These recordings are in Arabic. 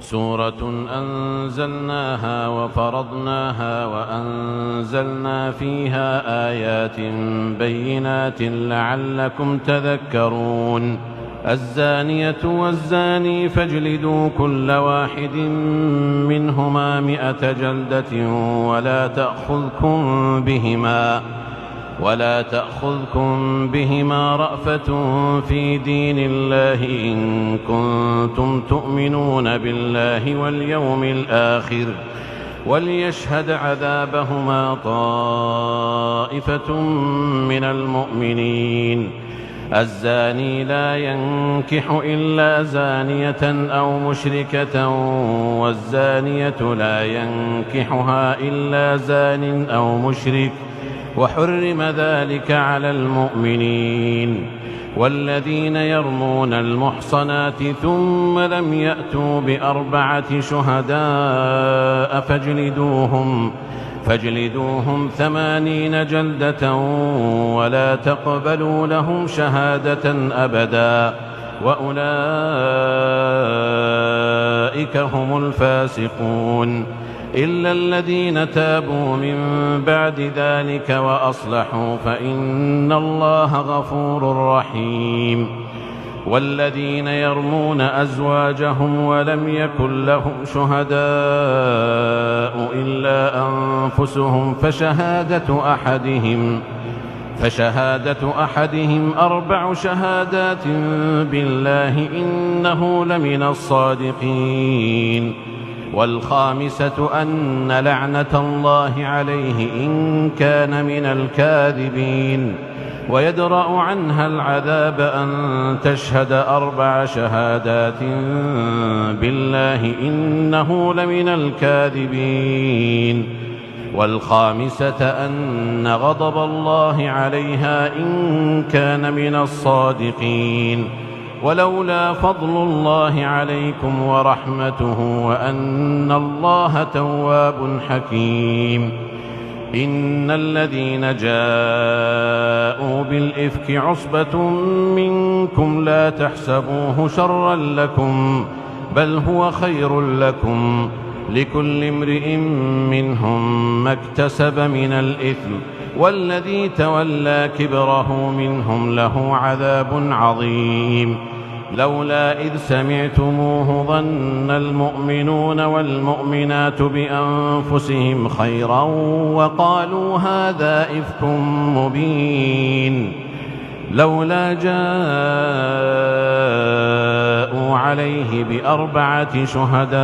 سورة أنزلناها وفرضناها وأنزلنا فيها آيات بينات لعلكم تذكرون. الزانية والزاني فاجلدوا كل واحد منهما 100 جلدة ولا تأخذكم بهما رأفة في دين الله إن كنتم تؤمنون بالله واليوم الآخر، وليشهد عذابهما طائفة من المؤمنين. الزاني لا ينكح إلا زانية أو مشركة، والزانية لا ينكحها إلا زان أو مشرك، وحرم ذلك على المؤمنين. والذين يرمون المحصنات ثم لم يأتوا ب4 شهداء فاجلدوهم 80 جلدة ولا تقبلوا لهم شهادة أبدا، وأولئك هم الفاسقون. إلا الذين تابوا من بعد ذلك وأصلحوا فإن الله غفور رحيم. والذين يرمون أزواجهم ولم يكن لهم شهداء إلا أنفسهم فشهادة أحدهم 4 شهادات بالله إنه لمن الصادقين. والخامسة أن لعنة الله عليه إن كان من الكاذبين. ويدرأ عنها العذاب أن تشهد 4 شهادات بالله إنه لمن الكاذبين. والخامسة أن غضب الله عليها إن كان من الصادقين. ولولا فضل الله عليكم ورحمته وأن الله تواب حكيم. إن الذين جاءوا بالإفك عصبة منكم لا تحسبوه شرا لكم بل هو خير لكم، لكل امرئ منهم ما اكتسب من الإثم، والذي تولى كبره منهم له عذاب عظيم. لولا إذ سمعتموه ظن المؤمنون والمؤمنات بأنفسهم خيرا وقالوا هذا إفك مبين. لولا جاءوا عليه ب4 شهداء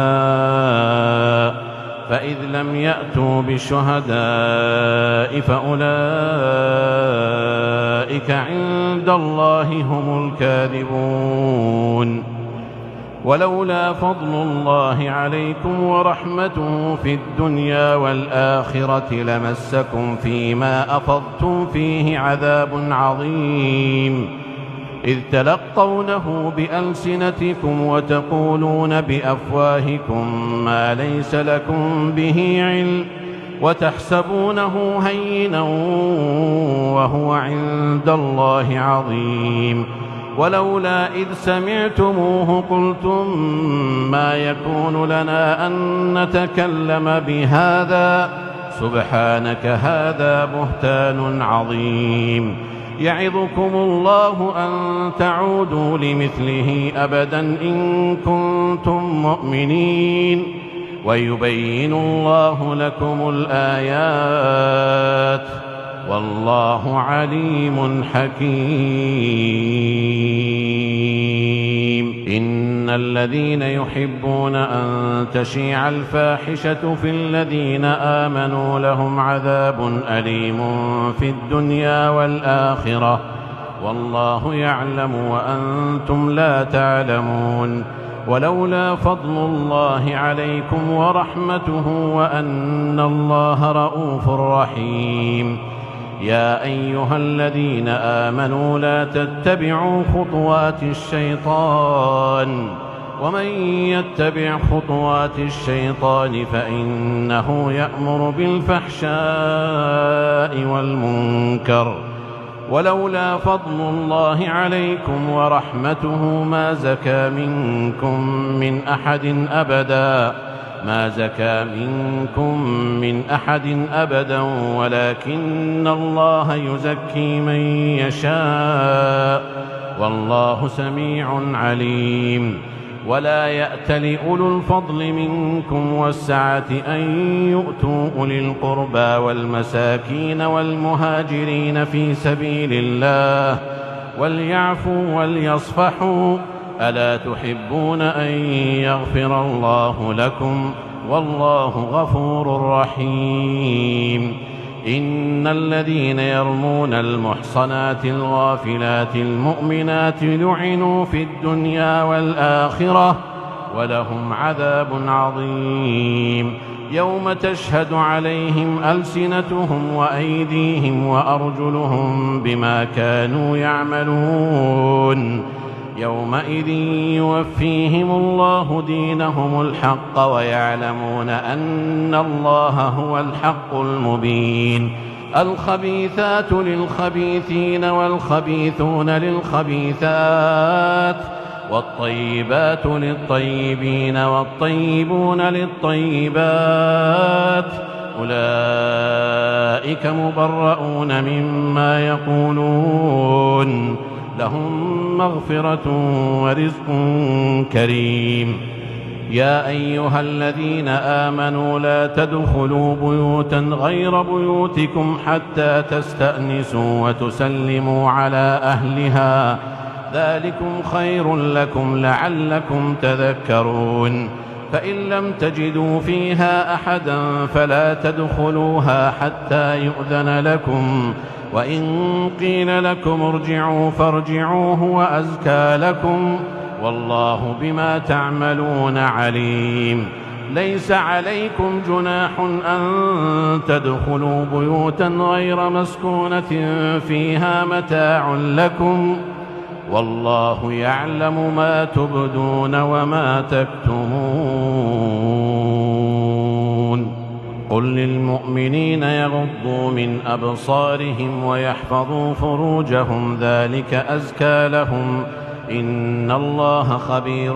فإذ لم يأتوا بالشهداء فأولئك عند الله هم الكاذبون. ولولا فضل الله عليكم ورحمته في الدنيا والآخرة لمسكم فيما أفضتم فيه عذاب عظيم، إذ تلقونه بألسنتكم وتقولون بأفواهكم ما ليس لكم به علم وتحسبونه هينا وهو عند الله عظيم. ولولا إذ سمعتموه قلتم ما يكون لنا أن نتكلم بهذا سبحانك هذا بهتان عظيم. يعظكم الله أن تعودوا لمثله أبدا إن كنتم مؤمنين، ويبين الله لكم الآيات والله عليم حكيم. إن الذين يحبون أن تشيع الفاحشة في الذين آمنوا لهم عذاب أليم في الدنيا والآخرة والله يعلم وأنتم لا تعلمون. ولولا فضل الله عليكم ورحمته وأن الله رءوف رحيم. يا أيها الذين آمنوا لا تتبعوا خطوات الشيطان، ومن يتبع خطوات الشيطان فإنه يأمر بالفحشاء والمنكر ولولا فضل الله عليكم ورحمته ما زكى منكم من أحد أبدا ولكن الله يزكي من يشاء والله سميع عليم. ولا يأتل أولو الفضل منكم والسعة أن يؤتوا أولي القربى والمساكين والمهاجرين في سبيل الله وليعفوا وليصفحوا ألا تحبون أن يغفر الله لكم والله غفور رحيم. إن الذين يرمون المحصنات الغافلات المؤمنات لعنوا في الدنيا والآخرة ولهم عذاب عظيم يوم تشهد عليهم ألسنتهم وأيديهم وأرجلهم بما كانوا يعملون يومئذ يوفيهم الله دينهم الحق ويعلمون أن الله هو الحق المبين. الخبيثات للخبيثين والخبيثون للخبيثات والطيبات للطيبين والطيبون للطيبات أولئك مبرؤون مما يقولون لهم مغفرة ورزق كريم. يا أيها الذين آمنوا لا تدخلوا بيوتا غير بيوتكم حتى تستأنسوا وتسلموا على أهلها ذلكم خير لكم لعلكم تذكرون. فإن لم تجدوا فيها أحدا فلا تدخلوها حتى يؤذن لكم وإن قيل لكم ارجعوا فارجعوا هو أزكى لكم والله بما تعملون عليم. ليس عليكم جناح أن تدخلوا بيوتا غير مسكونة فيها متاع لكم والله يعلم ما تبدون وما تكتمون. قل للمؤمنين يغضوا من أبصارهم ويحفظوا فروجهم ذلك أزكى لهم إن الله خبير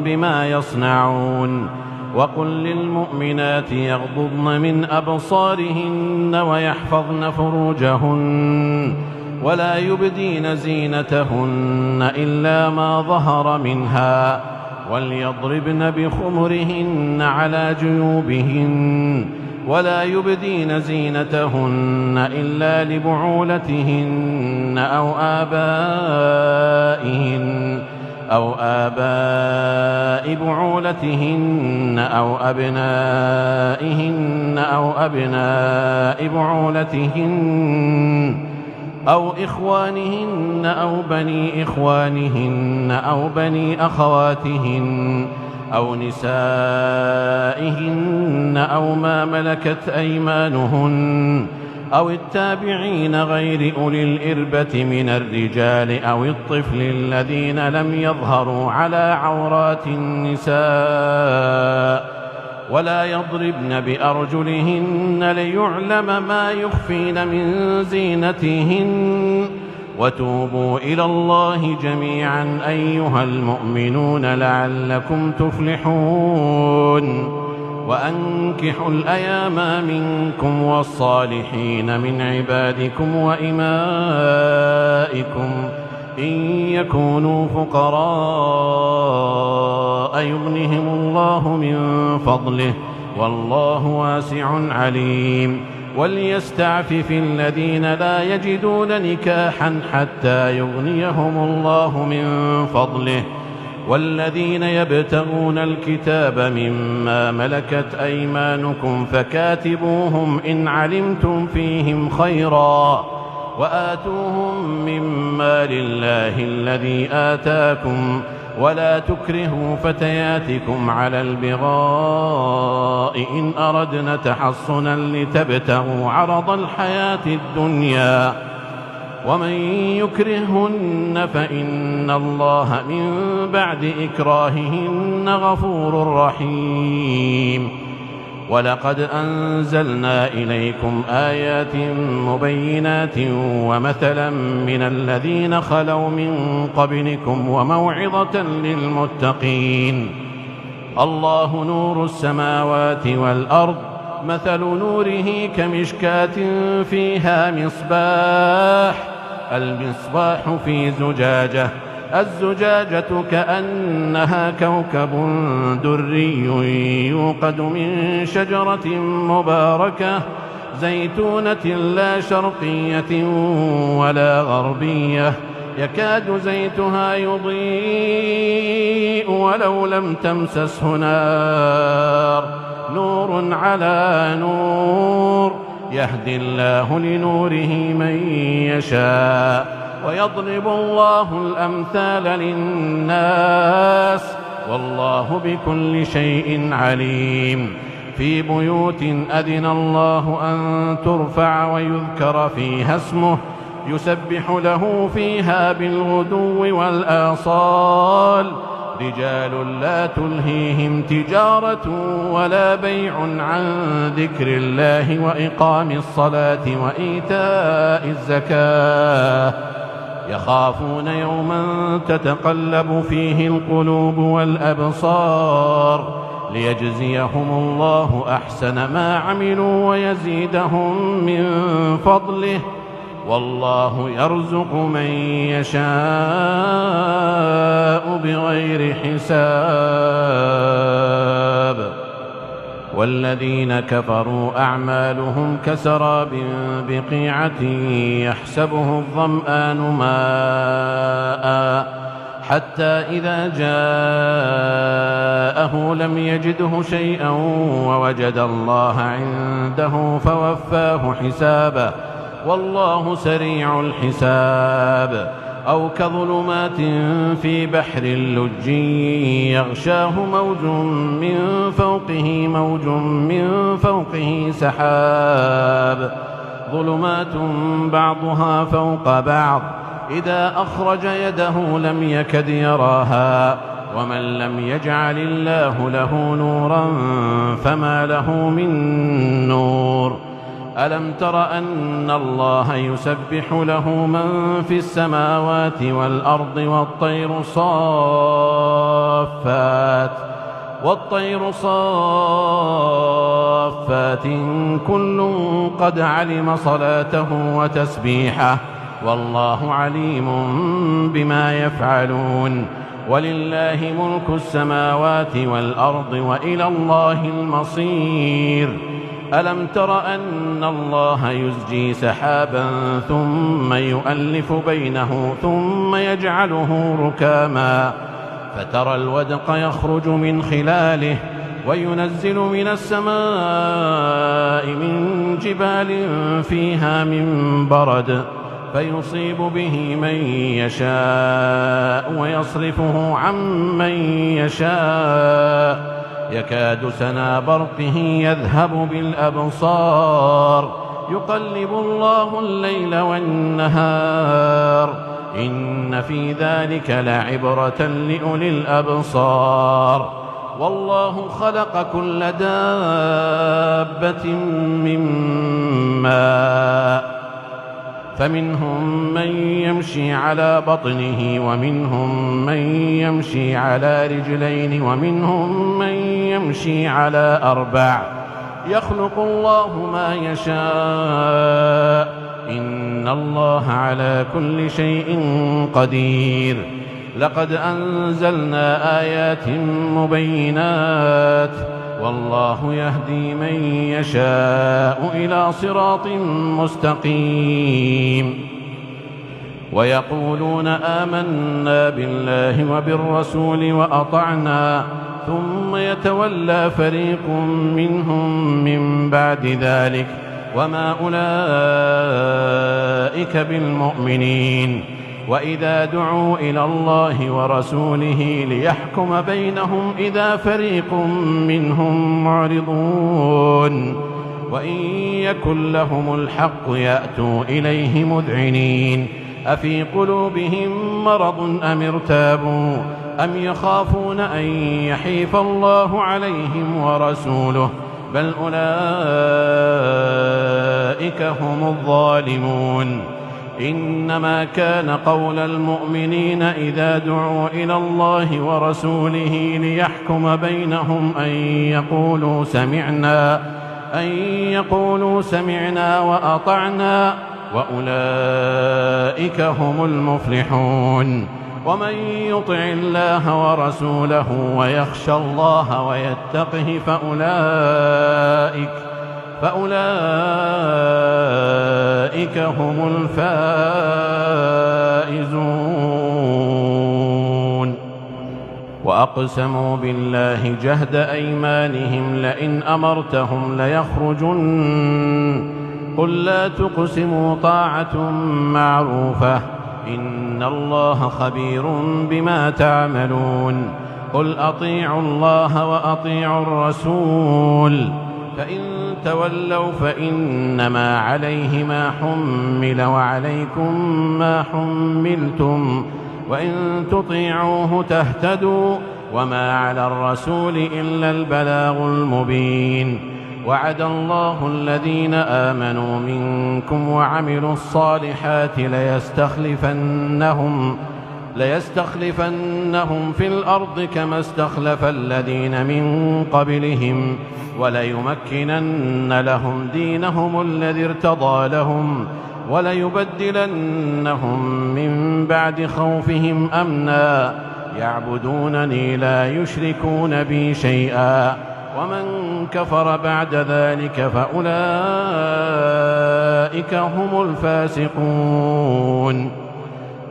بما يصنعون. وقل للمؤمنات يغضضن من أبصارهن ويحفظن فروجهن ولا يبدين زينتهن إلا ما ظهر منها وليضربن بخمرهن على جيوبهن ولا يبدين زينتهن إلا لبعولتهن أو آباء بعولتهن أو أبنائهن أو أبناء بعولتهن أو إخوانهن أو بني إخوانهن أو بني أخواتهن أو نسائهن أو ما ملكت أيمانهن أو التابعين غير أولي الإربة من الرجال أو الطفل الذين لم يظهروا على عورات النساء ولا يضربن بأرجلهن ليعلم ما يخفين من زينتهن وتوبوا إلى الله جميعا أيها المؤمنون لعلكم تفلحون. وأنكحوا الأيام منكم والصالحين من عبادكم وإمائكم إن يكونوا فقراء يغنهم الله من فضله والله واسع عليم. وليستعفف الذين لا يجدون نكاحا حتى يغنيهم الله من فضله والذين يبتغون الكتاب مما ملكت أيمانكم فكاتبوهم إن علمتم فيهم خيرا وآتوهم مما لله الذي آتاكم ولا تكرهوا فتياتكم على البغاء إن أردنا تحصنا لتبتغوا عرض الحياة الدنيا ومن يكرهن فإن الله من بعد إكراههن غفور رحيم. ولقد أنزلنا إليكم آيات مبينات ومثلا من الذين خلوا من قبلكم وموعظة للمتقين. الله نور السماوات والأرض، مثل نوره كمشكاة فيها مصباح، المصباح في زجاجة، الزجاجة كأنها كوكب دري يوقد من شجرة مباركة زيتونة لا شرقية ولا غربية، يكاد زيتها يضيء ولو لم تمسسه نار، نور على نور، يهدي الله لنوره من يشاء ويضرب الله الأمثال للناس والله بكل شيء عليم. في بيوت أذن الله أن ترفع ويذكر فيها اسمه يسبح له فيها بالغدو والآصال، رجال لا تلهيهم تجارة ولا بيع عن ذكر الله وإقام الصلاة وإيتاء الزكاة، يخافون يوما تتقلب فيه القلوب والأبصار، ليجزيهم الله أحسن ما عملوا ويزيدهم من فضله، والله يرزق من يشاء بغير حساب. والذين كفروا أعمالهم كسراب بقيعة يحسبه الظمآن ماء حتى إذا جاءه لم يجده شيئا ووجد الله عنده فوفاه حسابه والله سريع الحساب. أو كظلمات في بحر اللج يغشاه موج من فوقه سحاب، ظلمات بعضها فوق بعض إذا أخرج يده لم يكد يراها، ومن لم يجعل الله له نورا فما له من نور. ألم تر أن الله يسبح له من في السماوات والأرض والطير صافات كل قد علم صلاته وتسبيحه والله عليم بما يفعلون. ولله ملك السماوات والأرض وإلى الله المصير. ألم تر أن الله يزجي سحابا ثم يؤلف بينه ثم يجعله ركاما فترى الودق يخرج من خلاله وينزل من السماء من جبال فيها من برد فيصيب به من يشاء ويصرفه عن من يشاء يكاد سنا برقه يذهب بالأبصار يقلب الله الليل والنهار إن في ذلك لعبرة لأولي الأبصار. والله خلق كل دابة من ماء فمنهم من يمشي على بطنه ومنهم من يمشي على رجلين ومنهم من يمشي على أربع يخلق الله ما يشاء إن الله على كل شيء قدير. لقد أنزلنا آيات مبينات والله يهدي من يشاء إلى صراط مستقيم. ويقولون آمنا بالله وبالرسول وأطعنا ثم يتولى فريق منهم من بعد ذلك وما أولئك بالمؤمنين. وإذا دعوا إلى الله ورسوله ليحكم بينهم إذا فريق منهم معرضون وإن يكن لهم الحق يأتوا إليه مذعنين أفي قلوبهم مرض أم ارتابوا أم يخافون أن يحيف الله عليهم ورسوله بل أولئك هم الظالمون. إنما كان قول المؤمنين إذا دعوا إلى الله ورسوله ليحكم بينهم أن يقولوا سمعنا وأطعنا وأولئك هم المفلحون. ومن يطع الله ورسوله ويخشى الله ويتقه فأولئك هم الفائزون. وأقسموا بالله جهد أيمانهم لئن أمرتهم ليخرجن قل لا تقسموا طاعة معروفة إن الله خبير بما تعملون. قل أطيعوا الله وأطيعوا الرسول فإن تولوا فإنما عليه ما حمل وعليكم ما حملتم وإن تطيعوه تهتدوا وما على الرسول إلا البلاغ المبين. وعد الله الذين آمنوا منكم وعملوا الصالحات ليستخلفنهم في الأرض كما استخلف الذين من قبلهم وليمكنن لهم دينهم الذي ارتضى لهم وليبدلنهم من بعد خوفهم أمنا يعبدونني لا يشركون بي شيئا ومن كفر بعد ذلك فأولئك هم الفاسقون.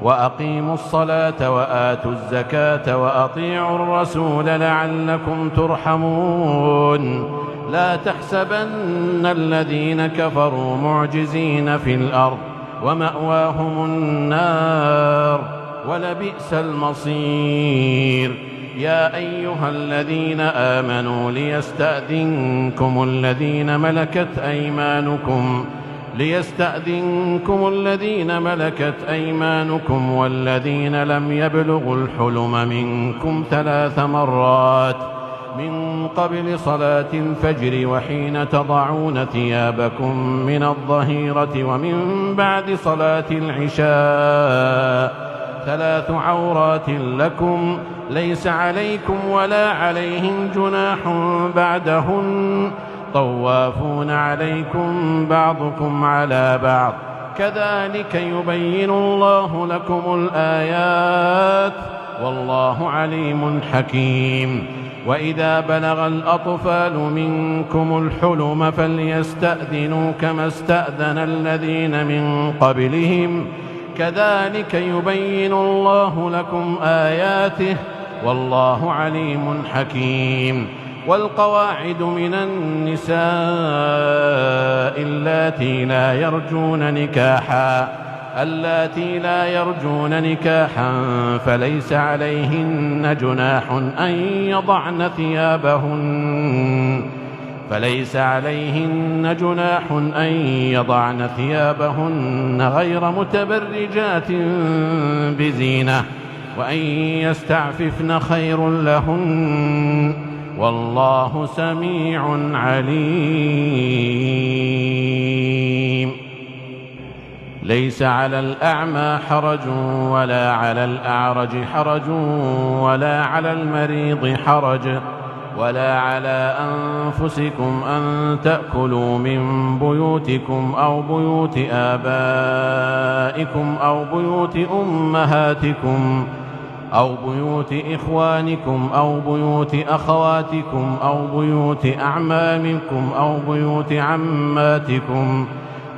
وأقيموا الصلاة وآتوا الزكاة وأطيعوا الرسول لعلكم ترحمون. لا تحسبن الذين كفروا معجزين في الأرض ومأواهم النار ولبئس المصير. يا أيها الذين آمنوا ليستأذنكم الذين ملكت أيمانكم والذين لم يبلغوا الحلم منكم 3 مرات من قبل صلاة الفجر وحين تضعون ثيابكم من الظهيرة ومن بعد صلاة العشاء 3 عورات لكم ليس عليكم ولا عليهم جناح بعدهن طوافون عليكم بعضكم على بعض كذلك يبين الله لكم الآيات والله عليم حكيم. وإذا بلغ الأطفال منكم الحلم فليستأذنوا كما استأذن الذين من قبلهم كذلك يبين الله لكم آياته والله عليم حكيم. والقواعد من النساء اللاتي لا يرجون نكاحا فليس عليهن جناح أن يضعن ثيابهن غير متبرجات بزينة وأن يستعففن خير لهن والله سميع عليم. ليس على الأعمى حرج ولا على الأعرج حرج ولا على المريض حرج ولا على أنفسكم أن تأكلوا من بيوتكم أو بيوت آبائكم أو بيوت أمهاتكم أو بيوت إخوانكم أو بيوت أخواتكم أو بيوت أعمامكم أو بيوت عماتكم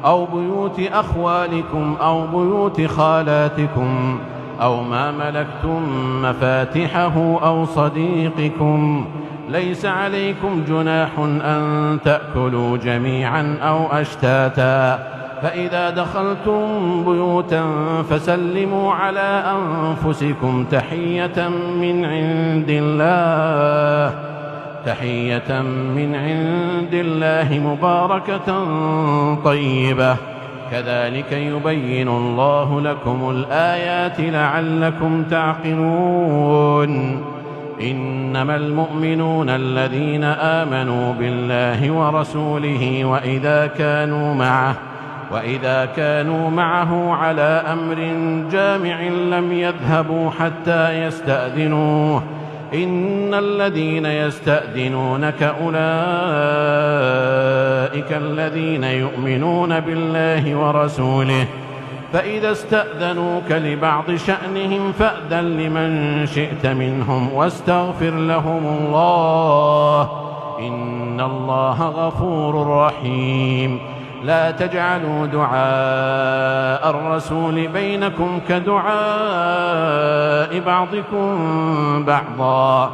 أو بيوت أخوالكم أو بيوت خالاتكم أو ما ملكتم مفاتحه أو صديقكم. ليس عليكم جناح أن تأكلوا جميعا أو أشتاتا فإذا دخلتم بيوتا فسلموا على أنفسكم تحية من عند الله مباركة طيبة كذلك يبين الله لكم الآيات لعلكم تعقلون. إنما المؤمنون الذين آمنوا بالله ورسوله وإذا كانوا معه على أمر جامع لم يذهبوا حتى يستأذنوه. إن الذين يستأذنونك أولئك الذين يؤمنون بالله ورسوله، فإذا استأذنوك لبعض شأنهم فأذن لمن شئت منهم واستغفر لهم الله، إن الله غفور رحيم. لا تجعلوا دعاء الرسول بينكم كدعاء بعضكم بعضا،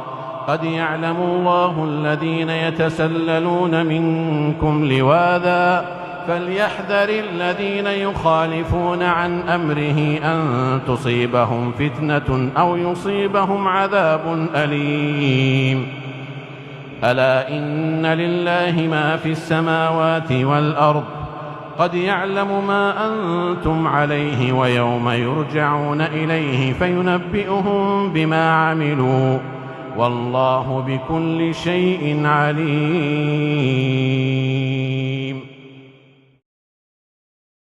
قد يعلم الله الذين يتسللون منكم لواذا، فليحذر الذين يخالفون عن أمره أن تصيبهم فتنة أو يصيبهم عذاب أليم. ألا إن لله ما في السماوات والأرض، قد يعلم ما أنتم عليه ويوم يرجعون إليه فينبئهم بما عملوا، والله بكل شيء عليم.